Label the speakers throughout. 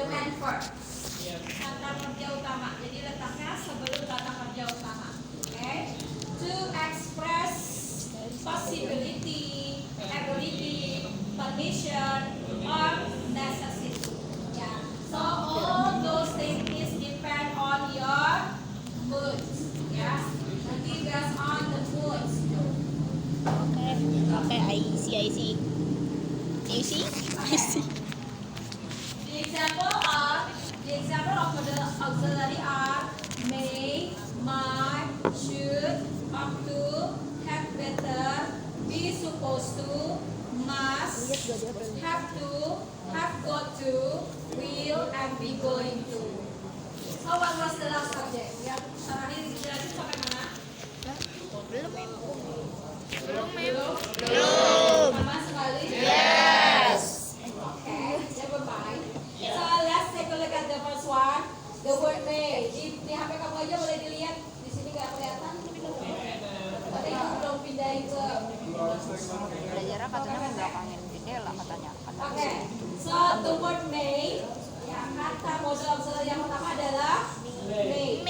Speaker 1: the main verb. Kata kerja utama. Jadi letaknya sebelum kata kerja utama. Okay? To express possibility, ability, permission, or necessity. Yeah. So all those things is depend on your mood. Yeah. Nanti based on the mood.
Speaker 2: Okay, I see. Do you see? I see.
Speaker 1: The example of the auxiliary are may, might, should, ought to, had better, be supposed to, must, have to, have got to, will, and be going to. So what was the last subject? Yang terakhir dijelasin sampai mana?
Speaker 2: Belum.
Speaker 1: Sama sekali?
Speaker 2: Yes.
Speaker 1: Okay, never mind. So let's take a look at the first one. The word may. Di HP kamu aja boleh dilihat. Di sini nggak kelihatan. Tadi aku belum pindahin ke.
Speaker 2: Belajar katanya membelakangin jendela katanya.
Speaker 1: Okay. So the word may. Ya, kata modal auxiliary yang pertama adalah may.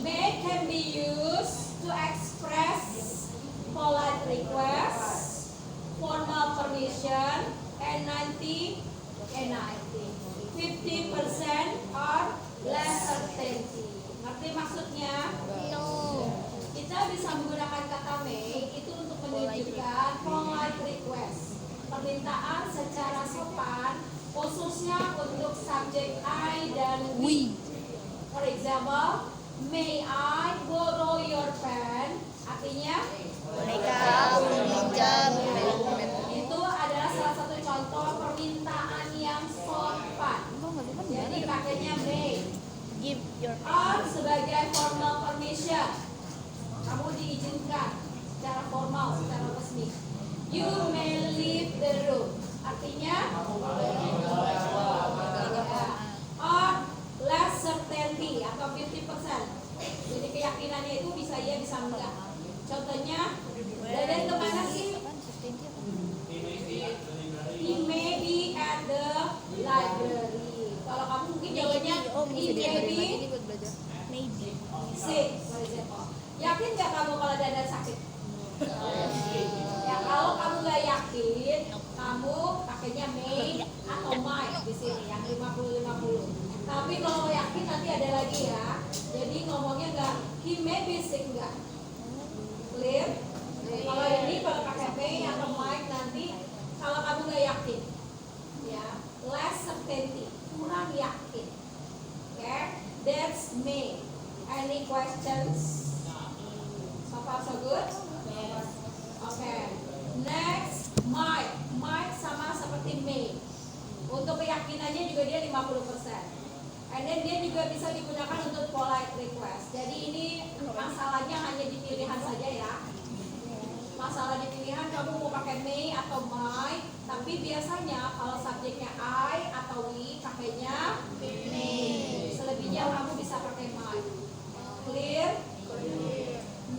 Speaker 1: May can be used to express polite request, formal permission, and 50% or less certainty. Ngerti maksudnya?
Speaker 2: No.
Speaker 1: Kita bisa menggunakan kata may itu untuk menunjukkan polite request, permintaan secara sopan, khususnya untuk subjek I dan we. For example, may I borrow your pen? Artinya,
Speaker 2: Mereka meminjam.
Speaker 1: itu adalah salah satu contoh permintaan yang sopan. Jadi pakainya may.
Speaker 2: Give your
Speaker 1: Or sebagai formal permission, kamu diizinkan secara formal, secara resmi. You may leave the room. Artinya, or less certainty atau 50%. Jadi keyakinannya itu bisa iya, bisa enggak. Contohnya, Dadan kemana sih? He may be at the library. Kalau kamu mungkin jawabannya he may be sick, for example. Yakin nggak kamu kalau Dadan sakit? Ya kalau kamu nggak yakin, kamu pakainya may atau might di sini yang 50-50. Tapi kalau yakin nanti ada lagi ya. Jadi ngomongnya nggak he may be sick nggak? Clear? Kalau ini kalau pakai may atau might nanti kalau kamu nggak yakin, ya less certainty, kurang yakin. Okay, that's may. Any questions? So far so good? Okay. Next, might. Might sama seperti may. Untuk keyakinannya juga dia 50%. And then dia juga bisa digunakan untuk polite request. Jadi ini masalahnya hanya di pilihan saja ya. Masalah di pilihan kamu mau pakai may atau might, tapi biasanya kalau subjeknya I atau we pakainya may. Selebihnya kamu bisa pakai might. Clear?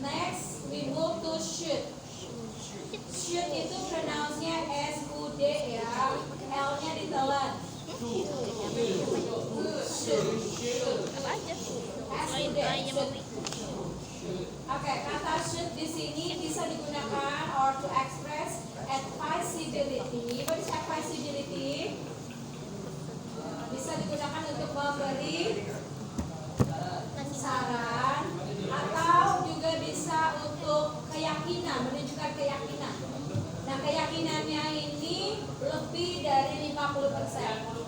Speaker 1: Next, we move to should. Should itu pronounce-nya S-U-D ya. L-nya ditelan. Oke, kata should di sini bisa digunakan or to express advisability. What is advisability? Bisa digunakan untuk memberi saran atau juga bisa untuk keyakinan, menunjukkan keyakinan. Nah, keyakinannya ini lebih dari 50%.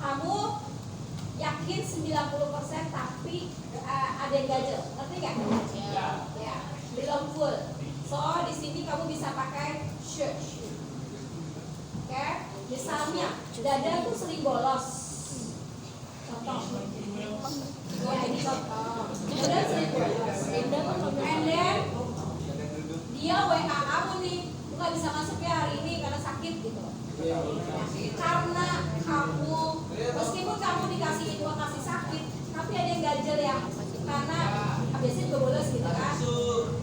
Speaker 1: Kamu yakin 90% tapi ada yang ganjel, ngerti nggak? Ya, belum full. So di sini kamu bisa pakai should. Oke, misalnya dada tuh sering bolos. Contoh. Ya ini contoh. Dada sering bolos. And then dia WA kamu nih, nggak bisa masuk ya hari ini karena sakit gitu. Karena kamu meskipun kamu dikasih informasi sakit, tapi ada yang ganjel ya, karena biasanya juga bolos gitu kan.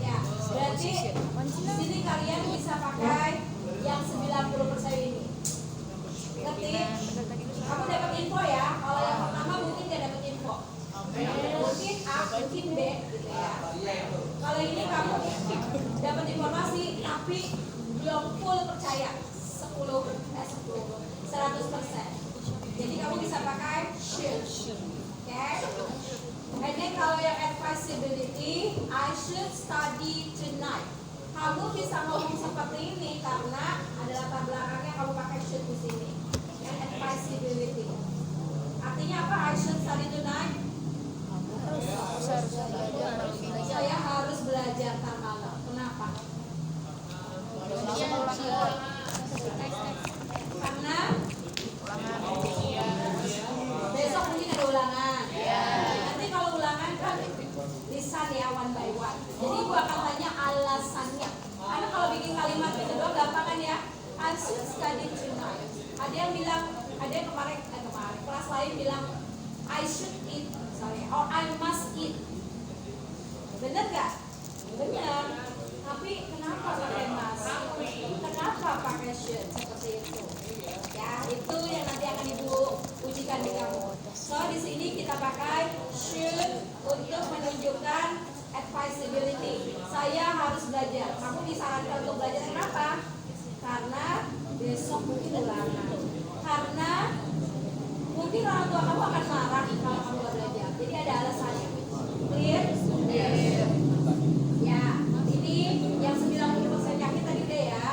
Speaker 1: Ya, berarti di sini kalian bisa pakai yang 90% ini. Ngerti? Kamu dapat info ya, kalau bisa pakai should. Oke? And then kalau yang advisability, I should study tonight. Kamu bisa ngomong seperti ini karena ada latar belakangnya kamu pakai should di sini. Yang advisability. Artinya apa? I should study tonight. Saya harus belajar ntar malam. Kenapa? Karena besok mungkin ada ulangan. Nanti kalau ulangan kan lisan ya one by one. Jadi gua akan tanya alasannya. Karena kalau bikin kalimat itu doang gampang kan ya. I should study tonight. Ada yang bilang, ada yang kemarin kelas lain bilang I should eat, or I must eat. Bener gak? Bener. Tapi kenapa pakai must? Kenapa pakai should seperti itu? Ya, itu yang nanti akan ibu ujikan di kamu. So di sini kita pakai should untuk menunjukkan advisability. Saya harus belajar. Kamu disarankan untuk belajar kenapa? Karena besok mungkin ulangan. Karena mungkin orang tua kamu akan marah kalau kamu gak belajar. Jadi ada alasannya. Clear? Yes. Ya, ini yang 90% yakin tadi deh ya.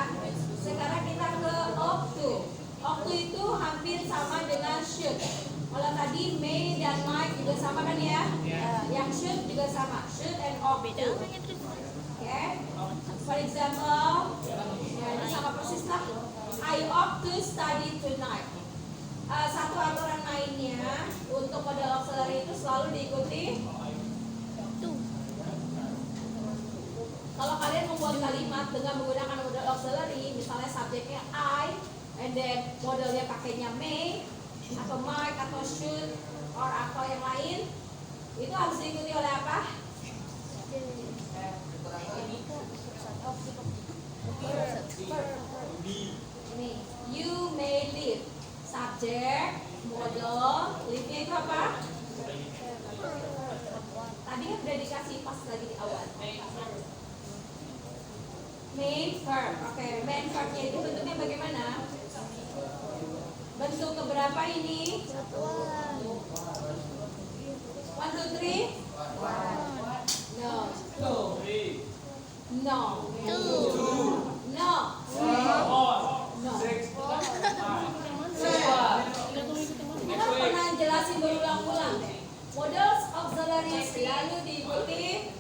Speaker 1: Sekarang kita ke ought to. Ought to itu hampir sama dengan should. Kalau tadi may dan might juga sama kan ya? Yang should juga sama. Should and ought to. Oke? For example, ya ini sama persis lah. I ought to study tonight. Satu aturan lainnya untuk model auxiliary itu selalu diikuti. Kalau kalian membuat kalimat dengan menggunakan model auxiliary, misalnya subjeknya I, and then modelnya pakainya may, atau might, atau should, or atau yang lain, itu harus diikuti oleh apa? Ini, you may live. Subjek, model, live-nya itu apa? Tadi kan udah dikasih pas lagi di awal. Main verb. Oke, main verbnya itu bentuknya bagaimana? Bentuk keberapa ini? 1, 2, 3. No. No. No. No. Kita pernah jelasin berulang-ulang. Models auxiliary selalu diikuti.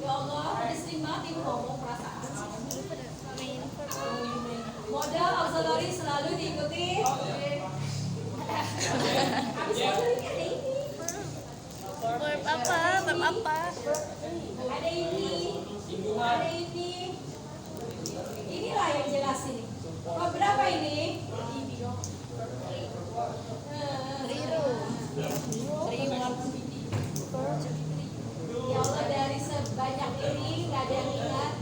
Speaker 1: Ya Allah, ada sering banget ibu ngomong perasaan. Model auxiliary selalu diikuti. Habis modelnya ada ini.
Speaker 2: Verb apa? Verb apa?
Speaker 1: Ada ini. Ada ini. Inilah yang jelas ini. Verb berapa ini? Ya Allah, dari sebanyak ini nggak ada yang ingat.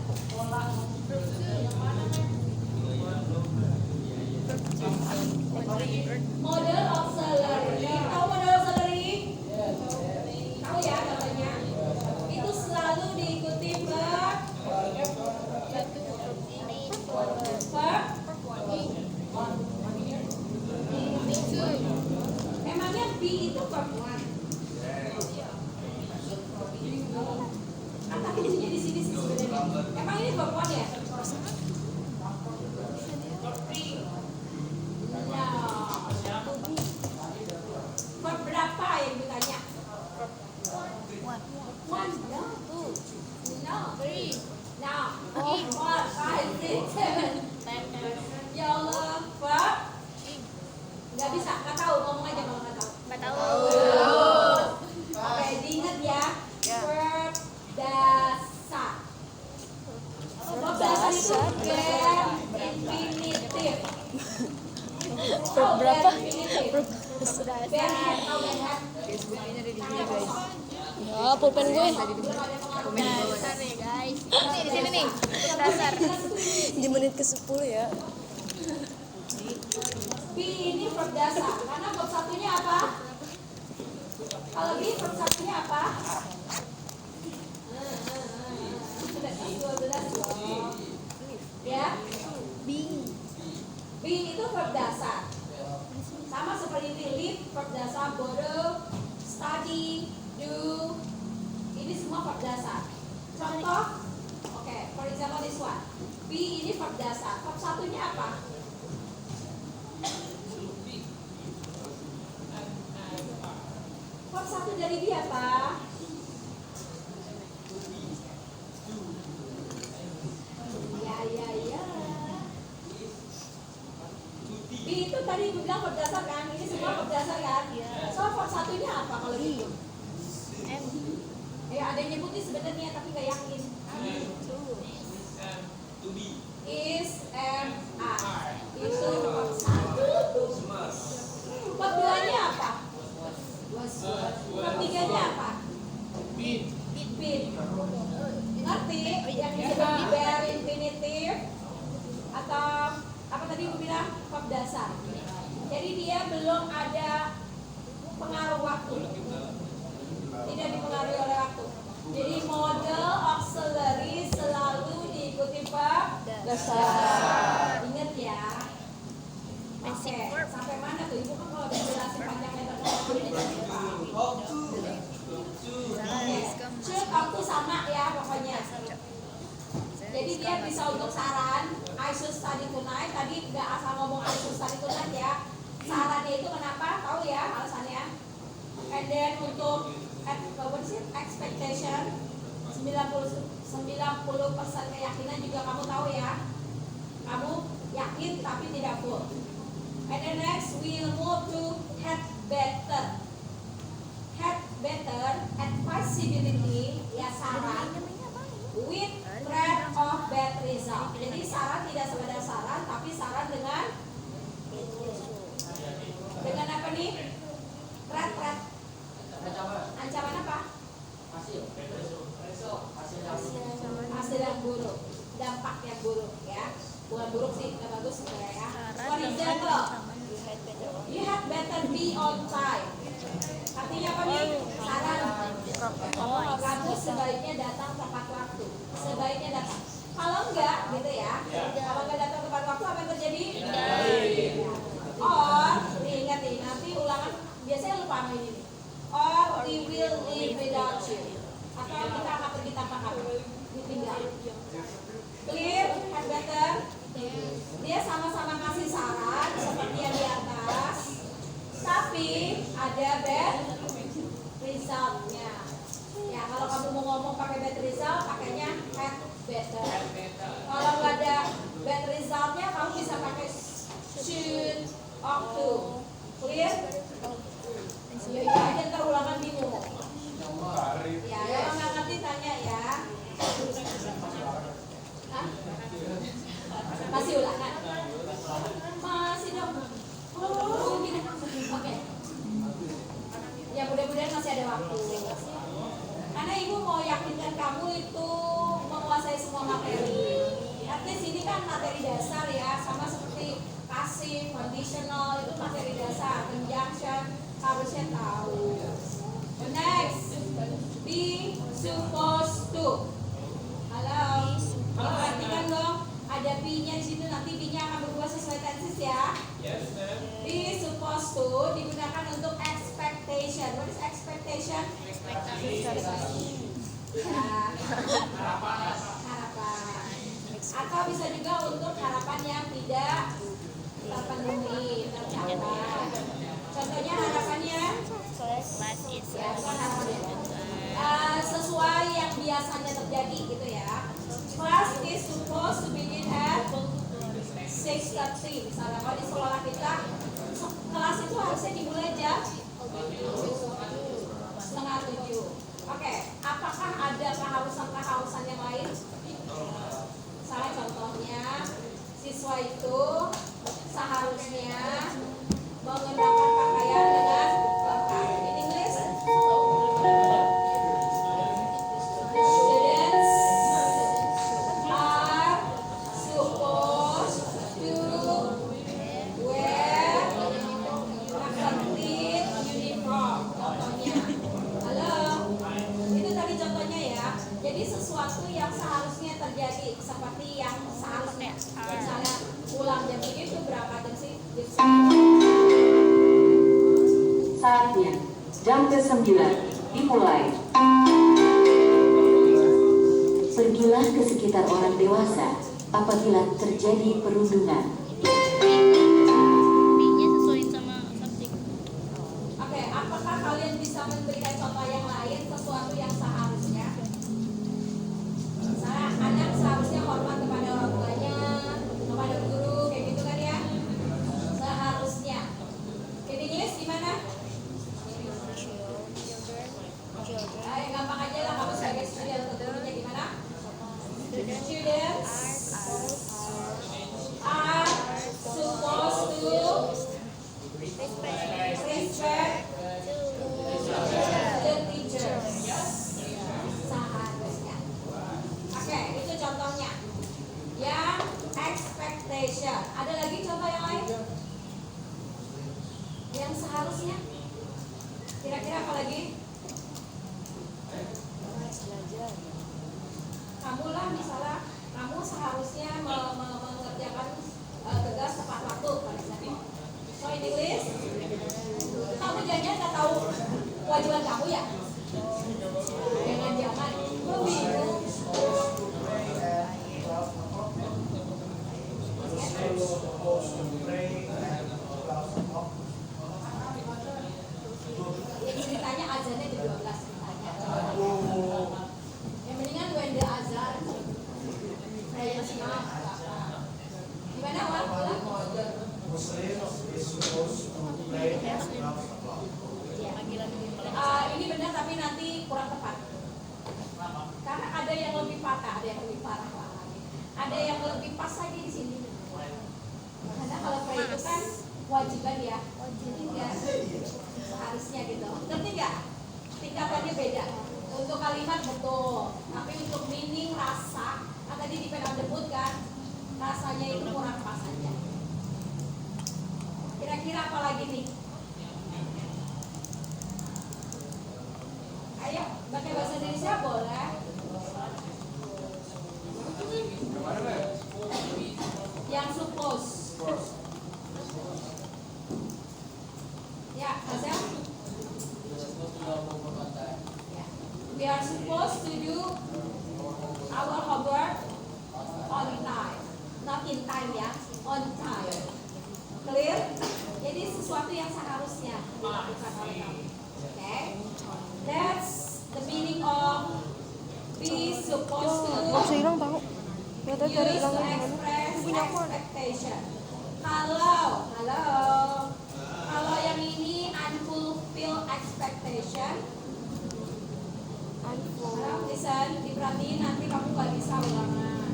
Speaker 1: Model auxiliary. Tahu model auxiliary? Tahu ya katanya? Itu selalu diikuti verb. Emangnya be itu verb one? Tapi kuncinya di sini sih sebenarnya. Emang ini verb one ya? Verb berapa yang ditanya? One, no, two, no, three, no, four, five, six, seven. Ya Allah, verb? Nggak bisa, nggak tahu, ngomong aja kalau nggak tahu.
Speaker 2: Nggak tahu.
Speaker 1: Oke, diingat ya. Verb dasar. Verb dasar itu verb infinitif.
Speaker 2: Verb berapa?
Speaker 1: Verb
Speaker 2: Ya, pulpen gue. Dasar nih guys. Ini di sini nih. Dasar. Di menit ke-10 ya.
Speaker 1: B ini verb dasar. Karena verb satunya apa? Kalau B verb satunya apa? Ya. B itu verb dasar. Sama seperti ini, live, verb dasar, borrow, study, do. Ini semua verb dasar. Contoh, oke, for example this one. Be ini verb dasar. Verb satunya apa? Verb satu dari be apa? Ya. Be itu tadi gue bilang verb dasar kan? Ini semua verb dasar kan? So verb satunya apa kalau gitu? Ada yang nyebutin sebenarnya tapi nggak yakin. Is, am, are. Itu verb satu. Verb duanya apa? Was. Verb tiganya apa? Been. Ngerti? Yang disebut bare infinitive atau apa tadi gue bilang verb dasar. Jadi dia belum ada pengaruh waktu. Tidak dipengaruhi oleh waktu. Jadi model auxiliary selalu diikuti verb dasar. Ingat ya. Oke, sampai mana tuh? Ibu kan kalau dijelasin panjang lebar should waktu sama ya pokoknya. Jadi dia bisa untuk saran I should study tonight. Tadi nggak asal ngomong I should study tonight ya. Sarannya itu kenapa? Tahu ya alasannya. And then untuk expectation 90% keyakinan juga kamu tahu ya. Kamu yakin tapi tidak full. And then next we'll move to had better. Had better advisability ya saran with threat of bad result. Jadi saran tidak sekedar saran tapi saran dengan apa nih? Threat. Ancaman apa? Hasil yang buruk, dampak yang buruk ya. Bukan buruk sih, nggak bagus sebenarnya ya. For example, you had better be on time. Artinya apa nih? Saran. Kamu sebaiknya datang tepat waktu. Sebaiknya datang. Kalau enggak, gitu ya. Kalau enggak datang tepat waktu, apa yang terjadi? Or, ingat nih, nanti ulangan biasanya lupa sama ini. Or we will live without you. Atau kita akan pergi tanpa kamu. Ditinggal. Clear? Had better? Dia sama-sama kasih saran seperti yang di atas. Tapi ada bad resultnya. Ya kalau kamu mau ngomong pakai bad result, pakainya had better. Kalau nggak ada bad resultnya, kamu bisa pakai should, ought to. Clear? Ya aja ntar ulangan bingung. Ya kalau nggak ngerti tanya ya. Hah? Masih ulangan? Masih dong. Oh, gini. Oke. Ya mudah-mudahan masih ada waktu. Karena ibu mau yakinkan kamu itu menguasai semua materi. Artinya sini kan materi dasar ya, sama seperti passive, conditional itu materi dasar, conjunction harusnya tahu. Next, be supposed to. Halo. Perhatikan dong, ada be-nya di situ, nanti be-nya akan berubah sesuai tenses ya.
Speaker 3: Yes, ma'am.
Speaker 1: Be supposed to digunakan untuk expectation. What is expectation? Ya, harapan. Atau bisa juga untuk harapan yang tidak terpenuhi, tercapai. Contohnya harapannya ya, bukan harapannya. Sesuai yang biasanya terjadi gitu ya. Class is supposed to begin at 6:30. Misalnya kalau di sekolah kita kelas itu harusnya dimulai jam 6:30. Oke, apakah ada keharusan yang lain? Misalnya contohnya siswa itu seharusnya
Speaker 3: ke-9 dimulai. Pergilah ke sekitar orang dewasa apabila terjadi perundungan.
Speaker 2: B-nya sesuaiin sama subjek.
Speaker 1: Oke, apakah kalian bisa memberikan contoh yang lain sesuatu yang seharusnya? Misalnya anak seharusnya hormat kepada orang tuanya, kepada guru, kayak gitu kan ya? Seharusnya. In English gimana? Nah, yang gampang aja lah, kamu sebagai student atau gurunya gimana? Students are supposed to respect the teachers. Seharusnya. Oke, itu contohnya. Yang expectation. Ada lagi contoh yang lain? Yang seharusnya? Kira-kira apa lagi? Kamu lah misalnya, kamu seharusnya mengerjakan tugas tepat waktu, misalnya. So in English, kamu jangan nggak tahu kewajiban kamu ya? Jangan, lu bingung. Ceritanya azannya di 12 ceritanya. Yang mendingan when the azan. Saya masih mau. Gimana Wan? Ini benar tapi nanti kurang tepat. Karena ada yang lebih patah, ada yang lebih parah lagi. Ada yang lebih pas lagi di sini. Karena kalau kayak itu kan wajiban ya. Jadi enggak seharusnya gitu. Ngerti nggak? Tingkatannya beda. Untuk kalimat betul, tapi untuk meaning rasa, kan tadi depend on the mood kan, rasanya itu kurang pas aja. Kira-kira apa lagi nih? Ayo, pakai bahasa Indonesia boleh. Yang suppose. Ya, Hazel? We are supposed to do our homework on time, not in time ya, on time. Clear? Jadi sesuatu yang seharusnya dilakukan oleh kamu. Okay? That's the meaning of be supposed to
Speaker 2: Bisa hilang tahu. Nggak tahu cara
Speaker 1: use to
Speaker 2: hilangnya gimana.
Speaker 1: express expectation. Kalau yang ini unfulfilled expectation. Sekarang listen, diperhatiin nanti kamu gak bisa ulangan.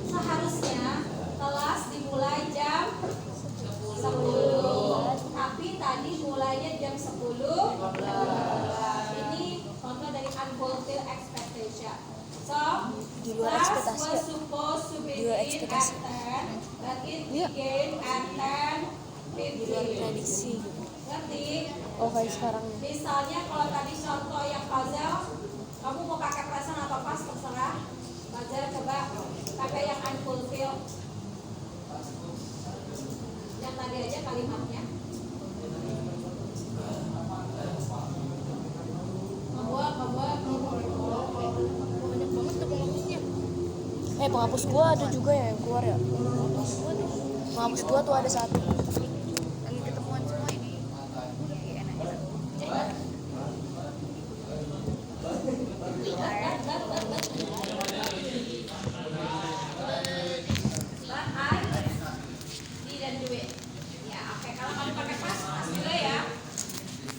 Speaker 1: Seharusnya kelas dimulai jam 10, tapi tadi mulainya jam 10. Ini contoh dari unfulfilled expectation. So,
Speaker 2: Di luar
Speaker 1: class
Speaker 2: ekspektasi
Speaker 1: was
Speaker 2: ya?
Speaker 1: supposed to
Speaker 2: Di luar
Speaker 1: begin at
Speaker 2: ekspektasi.
Speaker 1: 10, but it
Speaker 2: Iya.
Speaker 1: began at
Speaker 2: Di luar
Speaker 1: 10:15.
Speaker 2: prediksi gitu.
Speaker 1: Ngerti?
Speaker 2: Oh kayak sekarang.
Speaker 1: Misalnya kalau tadi contoh yang puzzle, kamu mau pakai present atau pas terserah. Puzzle coba pakai yang unfulfilled. Yang tadi aja kalimatnya. Membuat.
Speaker 2: Banyak banget tuh penghapusnya. Penghapus gua ada juga ya yang keluar ya. Penghapus gua tuh ada satu.
Speaker 4: Lagi ketemuan semua ini. Enak.
Speaker 1: But I didn't do it. Ya, oke. Kalau kamu pakai pas juga ya.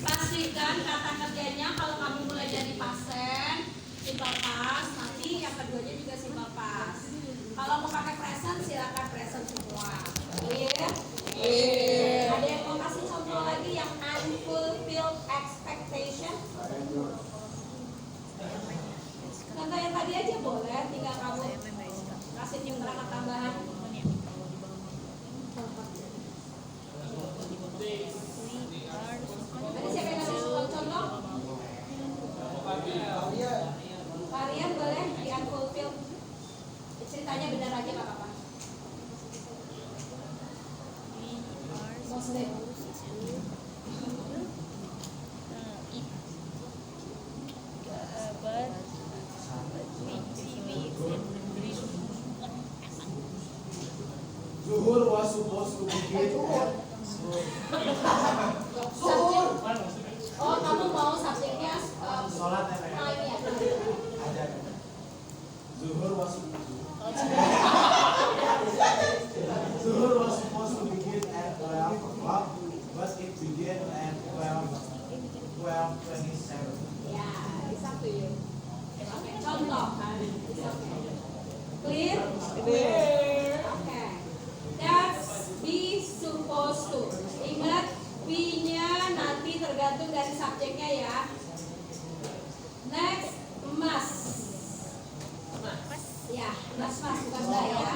Speaker 1: Pastikan kata kerjanya kalau kamu mulai dari pasen, simple past, nanti yang keduanya juga simple past. Kalau mau pakai present, silakan present semua. Clear? Ada yang mau kasih contoh lagi yang unfulfilled expectation? Contoh yang tadi aja boleh, tinggal kamu kasih keterangan tambahan. Tadi siapa yang kasih contoh? Varian boleh di unfulfilled. Ceritanya benar aja nggak apa-apa. Muslim. tergantung dari subjeknya ya. Next, emas. Ya, emas bukan mbak ya.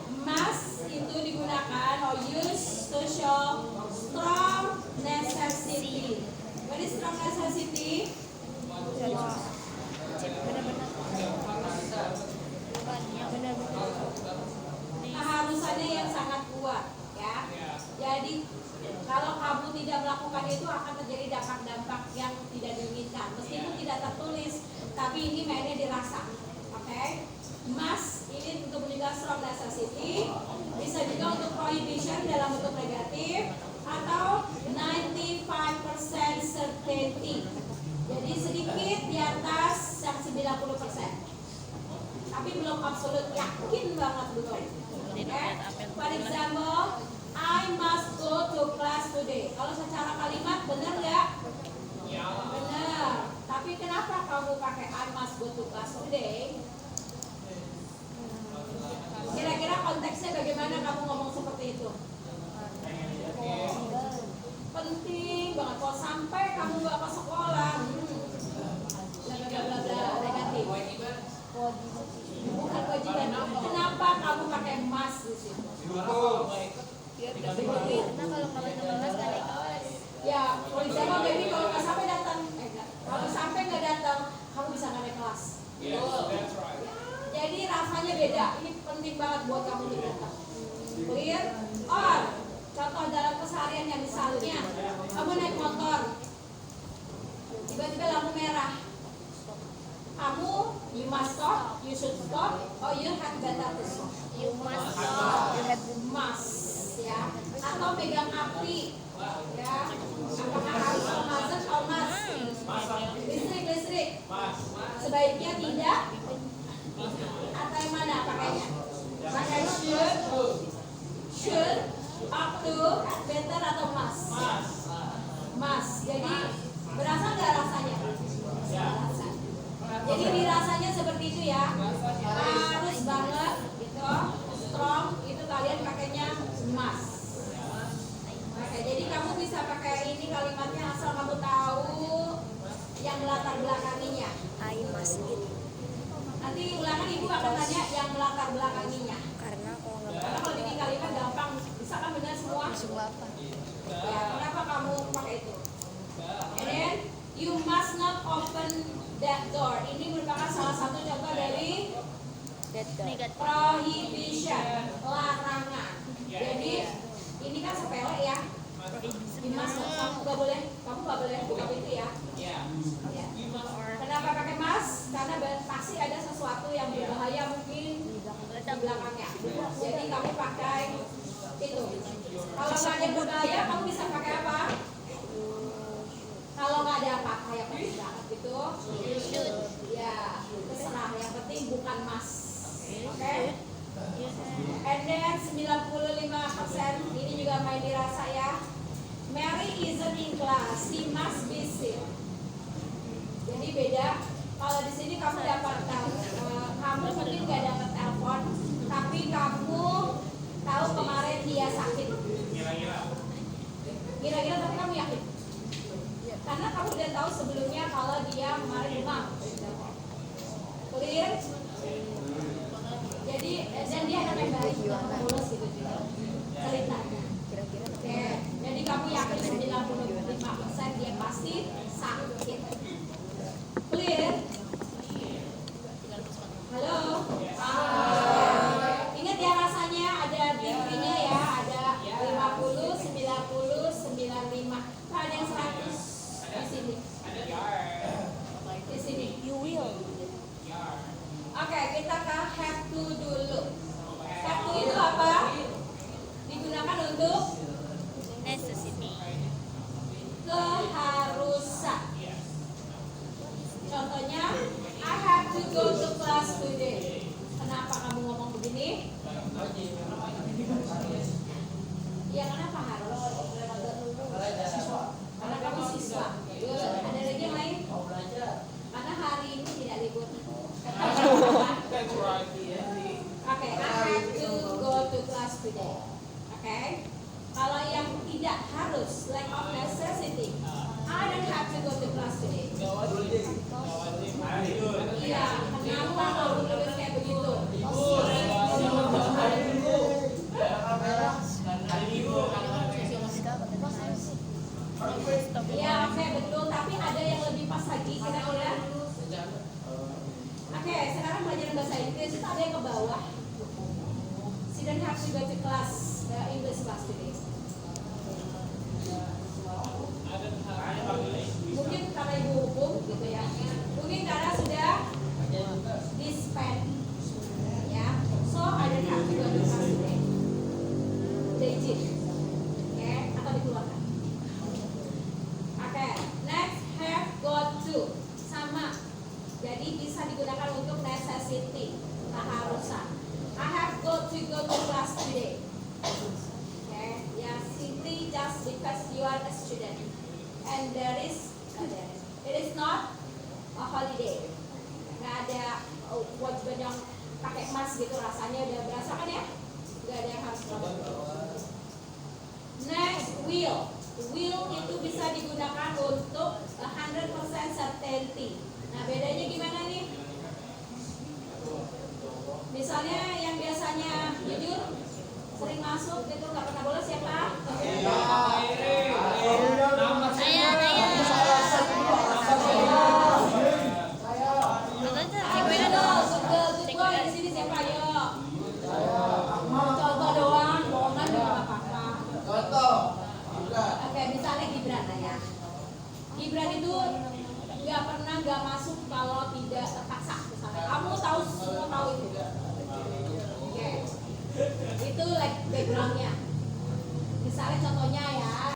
Speaker 1: Emas itu digunakan or used to show strong necessity. What is strong necessity? Keharusannya yang sangat kuat ya. Jadi kalau kamu tidak melakukan itu akan terjadi dampak-dampak yang tidak diinginkan. Meskipun tidak tertulis, tapi ini mainnya dirasa. Oke? Emas ini untuk menjaga strong necessity, bisa juga untuk prohibition dalam bentuk negatif atau 95% certainty. Jadi sedikit di atas yang 90%. Tapi belum absolut, yakin banget belum. Okay? For example, I must go to class today. Kalau secara kalimat benar nggak? Benar. Tapi kenapa kamu pakai I must go to class today? Kira-kira konteksnya bagaimana kamu ngomong seperti itu? Penting banget. Kalau sampai kamu nggak ke sekolah, bla bla bla negatif. Bukan kewajiban. Kenapa kamu pakai emas di sini?
Speaker 4: Karena kalau kelas nggak ada kelas.
Speaker 1: Ya, kalau misalnya baby kalau nggak sampai datang, kalau sampai nggak datang, kamu bisa nggak naik kelas. Jadi rasanya beda. Ini penting banget buat kamu untuk datang. Clear? Or contoh dalam keseharian yang misalnya kamu naik motor, tiba-tiba lampu merah. Kamu, you must stop, you should stop, or you have better to stop.
Speaker 4: You must stop.
Speaker 1: You have must, ya. Atau pegang api, ya. Apakah harus memasak atau must? Listrik. Sebaiknya tidak. Atau yang mana pakainya? Pakai should, up to, better atau must? Must. Jadi berasa nggak rasanya? Berasa. Jadi dirasanya seperti itu ya, harus banget gitu, strong itu kalian pakainya must. Oke, jadi kamu bisa pakai ini kalimatnya asal kamu tahu yang latar belakanginya.
Speaker 2: I must eat.
Speaker 1: Nanti ulangan ibu akan tanya yang latar belakanginya.
Speaker 2: Karena
Speaker 1: Karena kalau bikin kalimat gampang, bisa kan benar semua?
Speaker 2: semua apa?
Speaker 1: Ya, kenapa kamu pakai itu? And then you must not open that door. Ini merupakan salah satu contoh dari prohibition, larangan. Jadi ini kan sepele ya. Mas, kamu nggak boleh buka pintu ya. Ya. Kenapa pakai mas? Karena pasti ada sesuatu yang berbahaya mungkin di belakangnya. Jadi kamu pakai itu. Kalau nggak ada yang berbahaya, kamu bisa pakai apa? Kalau nggak ada apa-apa yang penting banget gitu, ya terserah. Yang penting bukan mas, oke? And then 95% ini juga main dirasa ya. Mary isn't in class, she must be sick. Jadi beda. Kalau di sini kamu dapat kamu mungkin nggak dapat telepon, tapi kamu tahu kemarin dia sakit. Kira-kira tapi kamu yakin? Karena kamu udah tahu sebelumnya kalau dia kemarin demam. Clear? Jadi dan dia anak yang baik, lulus gitu juga ceritanya. Oke, jadi kamu yakin 95% dia pasti sakit. Clear? Halo? Ingat ya rasanya ada TV-nya ya, ada 50, 90, 95. Nah, ada yang 100 di sini. Di you go to class, English class today? Mungkin karena ibu hukum gitu ya. Mungkin karena sudah disband, ya. So I don't have to go to class today. Legit, oke? Atau dikeluarkan. Oke, next have got to sama. Jadi bisa digunakan untuk necessity, keharusan. I have got to go to class today. Okay, ya simply just because you are a student and it is not a holiday. Nggak ada kewajiban yang pakai emas gitu, rasanya udah berasa kan ya? Nggak ada yang harus lakukan. Next, will. Will itu bisa digunakan untuk 100% certainty. Nah, bedanya gimana nih? Misalnya yang biasanya jujur, sering masuk gitu, nggak pernah bolos ya Pak? Good boy, di sini siapa? Ayo. Contoh doang, bohongan juga nggak apa-apa. Oke, misalnya Gibran ya. Gibran itu nggak pernah nggak masuk kalau tidak terpaksa. Misalnya, kamu tahu semua tahu itu. Oke, itu like backgroundnya.